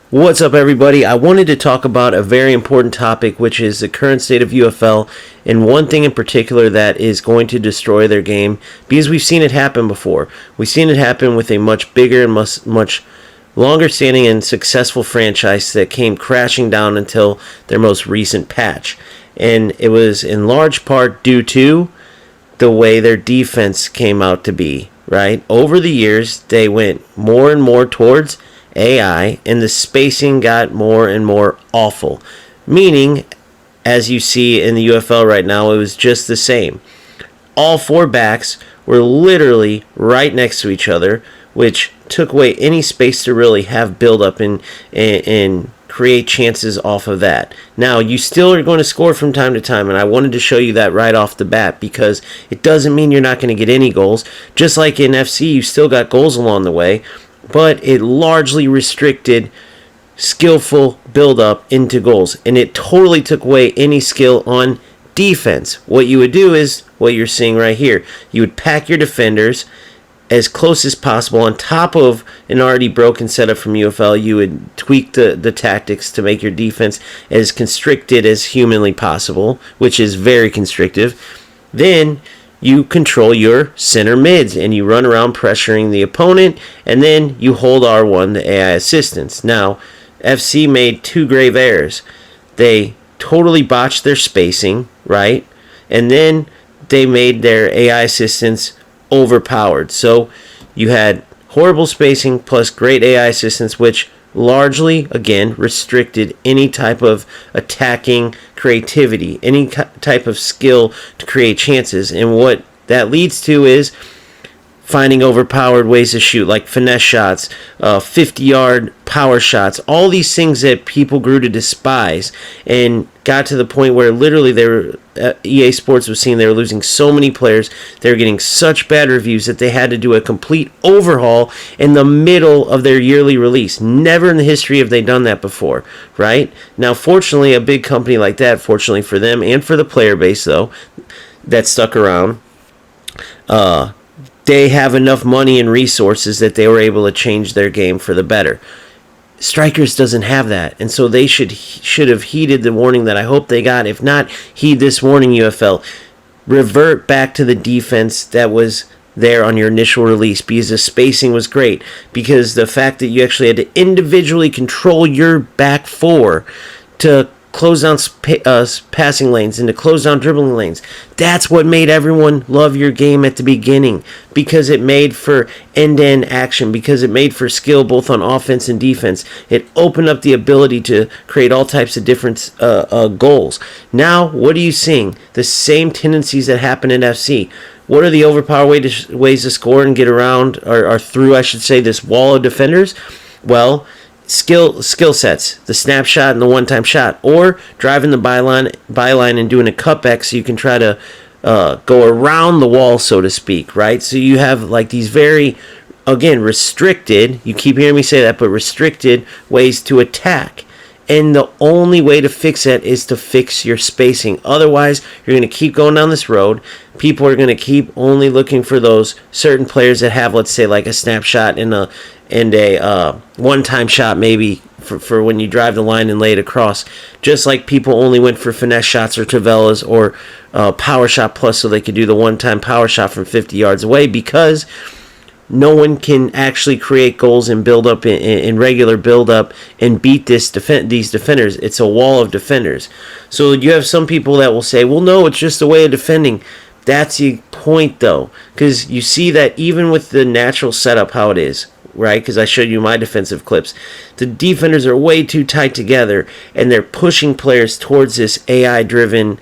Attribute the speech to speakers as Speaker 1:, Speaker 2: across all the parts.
Speaker 1: What's up, everybody? I wanted to talk about a very important topic, which is the current state of UFL, and one thing in particular that is going to destroy their game, because we've seen it happen before. We've seen it happen with a much bigger and much longer standing and successful franchise that came crashing down until their most recent patch. And it was in large part due to the way their defense came out to be, right? Over the years, they went more and more towards AI, and the spacing got more and more awful. Meaning, as you see in the UFL right now, it was just the same. All four backs were literally right next to each other, which took away any space to really have build up and create chances off of that. Now, you still are going to score from time to time, and I wanted to show you that right off the bat because it doesn't mean you're not going to get any goals. Just like in FC, you still got goals along the way, but it largely restricted skillful build-up into goals, and it totally took away any skill on defense. What you would do is what you're seeing right here. You would pack your defenders as close as possible on top of an already broken setup from UFL. You would tweak the tactics to make your defense as constricted as humanly possible, which is very constrictive. Then you control your center mids and you run around pressuring the opponent, and then you hold R1, the AI assistance. Now, FC made two grave errors. They totally botched their spacing, right? And then they made their AI assistance overpowered. So you had horrible spacing plus great AI assistance, which largely, again, restricted any type of attacking creativity, any type of skill to create chances. And what that leads to is finding overpowered ways to shoot, like finesse shots, 50-yard power shots, all these things that people grew to despise, and got to the point where literally EA Sports was seeing they were losing so many players, they were getting such bad reviews that they had to do a complete overhaul in the middle of their yearly release. Never in the history have they done that before, right? Now, fortunately, a big company like that, fortunately for them and for the player base, though, that stuck around, they have enough money and resources that they were able to change their game for the better. Strikers doesn't have that, and so they should have heeded the warning that I hope they got. If not, heed this warning, UFL. Revert back to the defense that was there on your initial release, because the spacing was great, because the fact that you actually had to individually control your back four to close down passing lanes and to close down dribbling lanes. That's what made everyone love your game at the beginning, because it made for end-to-end action, because it made for skill both on offense and defense. It opened up the ability to create all types of different goals. Now, what are you seeing? The same tendencies that happen in FC. What are the overpowered ways to score and get around, or through, I should say, this wall of defenders? Well, skill sets, the snapshot and the one-time shot, or driving the byline and doing a cutback so you can try to go around the wall, so to speak, right? So you have like these very, again, restricted, you keep hearing me say that, but restricted ways to attack. And the only way to fix it is to fix your spacing. Otherwise, you're going to keep going down this road. People are going to keep only looking for those certain players that have, let's say, like a snapshot and a one-time shot, maybe for when you drive the line and lay it across. Just like people only went for finesse shots or tavelas or power shot plus, so they could do the one-time power shot from 50 yards away, because no one can actually create goals and build up in regular build up and beat these defenders. It's a wall of defenders. So you have some people that will say, well, no, it's just a way of defending. That's the point, though, because you see that even with the natural setup, how it is, right? Because I showed you my defensive clips. The defenders are way too tight together, and they're pushing players towards this AI-driven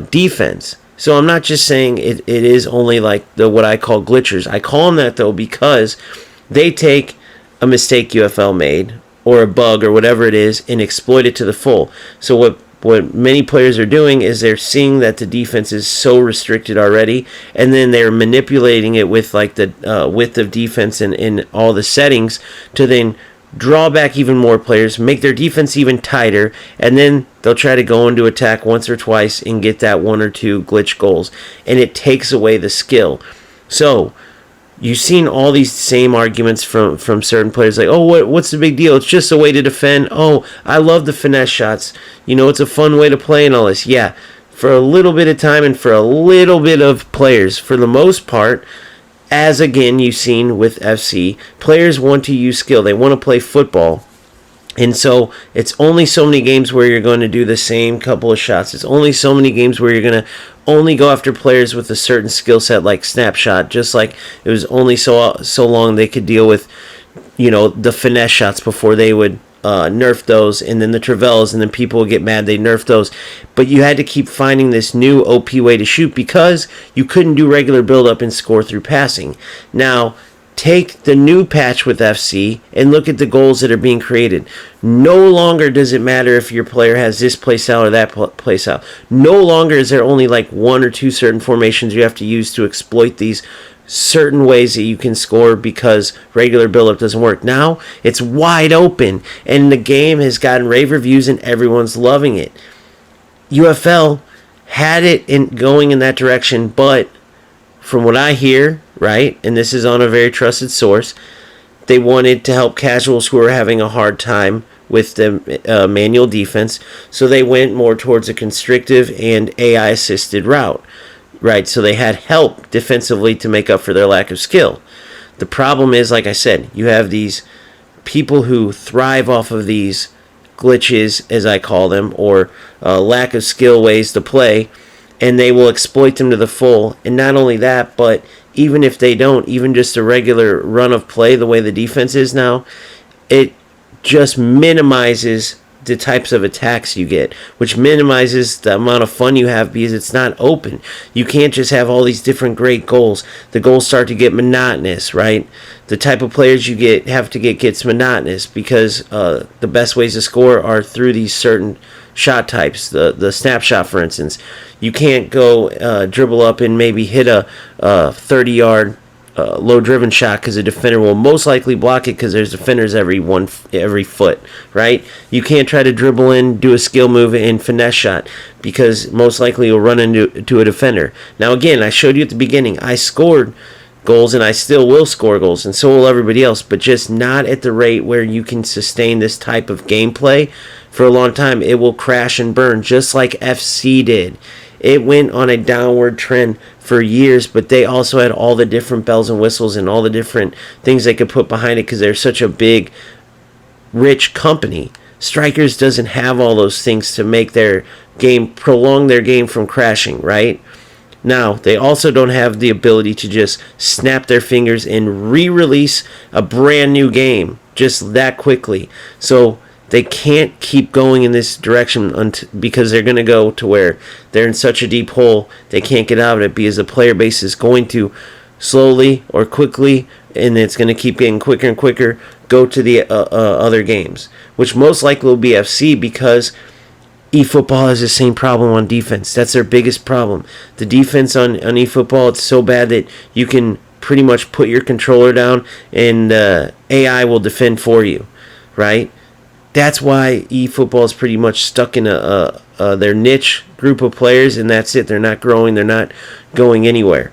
Speaker 1: defense. So I'm not just saying it is only like what I call glitchers. I call them that, though, because they take a mistake UFL made or a bug or whatever it is and exploit it to the full. So what many players are doing is they're seeing that the defense is so restricted already, and then they're manipulating it with like the width of defense and all the settings to then draw back even more players, make their defense even tighter, and then they'll try to go into attack once or twice and get that one or two glitch goals, and it takes away the skill. So you've seen all these same arguments from certain players, like, oh, what's the big deal? It's just a way to defend. Oh, I love the finesse shots. It's a fun way to play and all this. Yeah, for a little bit of time and for a little bit of players. For the most part, as again you've seen with FC, players want to use skill. They want to play football. And so it's only so many games where you're going to do the same couple of shots. It's only so many games where you're going to only go after players with a certain skill set, like snapshot, just like it was only so long they could deal with, the finesse shots before they would nerf those, and then the Travels, and then people would get mad they nerfed those. But you had to keep finding this new OP way to shoot because you couldn't do regular build-up and score through passing. Now, take the new patch with FC and look at the goals that are being created. No longer does it matter if your player has this play style or that play style. No longer is there only like one or two certain formations you have to use to exploit these certain ways that you can score because regular build-up doesn't work. Now it's wide open, and the game has gotten rave reviews and everyone's loving it. UFL had it going in that direction, but from what I hear, right, and this is on a very trusted source, they wanted to help casuals who are having a hard time with the manual defense, so they went more towards a constrictive and AI-assisted route, right? So they had help defensively to make up for their lack of skill. The problem is, like I said, you have these people who thrive off of these glitches, as I call them, or lack of skill ways to play, and they will exploit them to the full. And not only that, but even if they don't, even just a regular run of play, the way the defense is now, it just minimizes the types of attacks you get, which minimizes the amount of fun you have because it's not open. You can't just have all these different great goals. The goals start to get monotonous, right? The type of players you have to get gets monotonous because the best ways to score are through these certain shot types. The snapshot, for instance, you can't go dribble up and maybe hit a 30-yard low-driven shot because a defender will most likely block it because there's defenders every foot, right? You can't try to dribble in, do a skill move, and finesse shot because most likely you'll run into a defender. Now, again, I showed you at the beginning, I scored goals and I still will score goals, and so will everybody else, but just not at the rate where you can sustain this type of gameplay for a long time. It will crash and burn just like FC did. It went on a downward trend for years, but they also had all the different bells and whistles and all the different things they could put behind it because they're such a big, rich company. Strikers doesn't have all those things to make their game, prolong their game from crashing, right? Now, they also don't have the ability to just snap their fingers and re-release a brand new game just that quickly. So they can't keep going in this direction because they're going to go to where they're in such a deep hole they can't get out of it because the player base is going to slowly or quickly, and it's going to keep getting quicker and quicker, go to the other games, which most likely will be FC because eFootball has the same problem on defense. That's their biggest problem. The defense on eFootball, it's so bad that you can pretty much put your controller down and AI will defend for you, right? That's why eFootball is pretty much stuck in their niche group of players, and that's it. They're not growing. They're not going anywhere.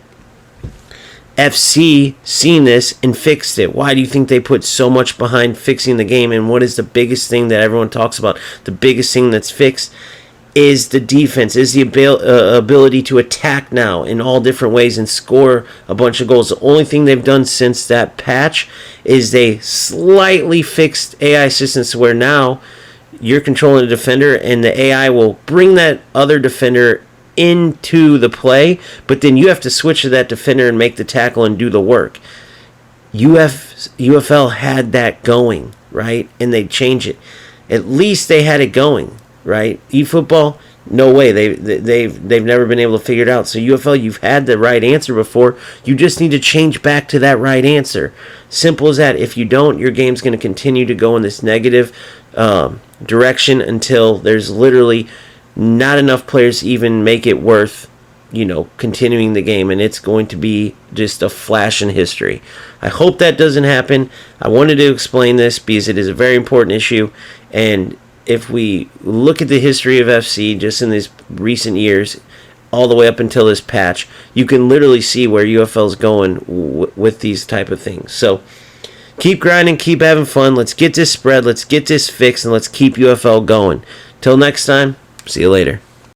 Speaker 1: FC seen this and fixed it. Why do you think they put so much behind fixing the game? And what is the biggest thing that everyone talks about? The biggest thing that's fixed is the defense, is the ability to attack now in all different ways and score a bunch of goals. The only thing they've done since that patch is they slightly fixed AI assistance where now you're controlling a defender and the AI will bring that other defender into the play, but then you have to switch to that defender and make the tackle and do the work. UFL had that going, right? And they changed it. At least they had it going, right? eFootball, no way. They've never been able to figure it out. So UFL, you've had the right answer before. You just need to change back to that right answer. Simple as that. If you don't, your game's going to continue to go in this negative direction until there's literally not enough players to even make it worth, continuing the game, and it's going to be just a flash in history. I hope that doesn't happen. I wanted to explain this because it is a very important issue, and if we look at the history of FC just in these recent years, all the way up until this patch, you can literally see where UFL's going with these type of things. So keep grinding, keep having fun. Let's get this spread, let's get this fixed, and let's keep UFL going. Till next time, see you later.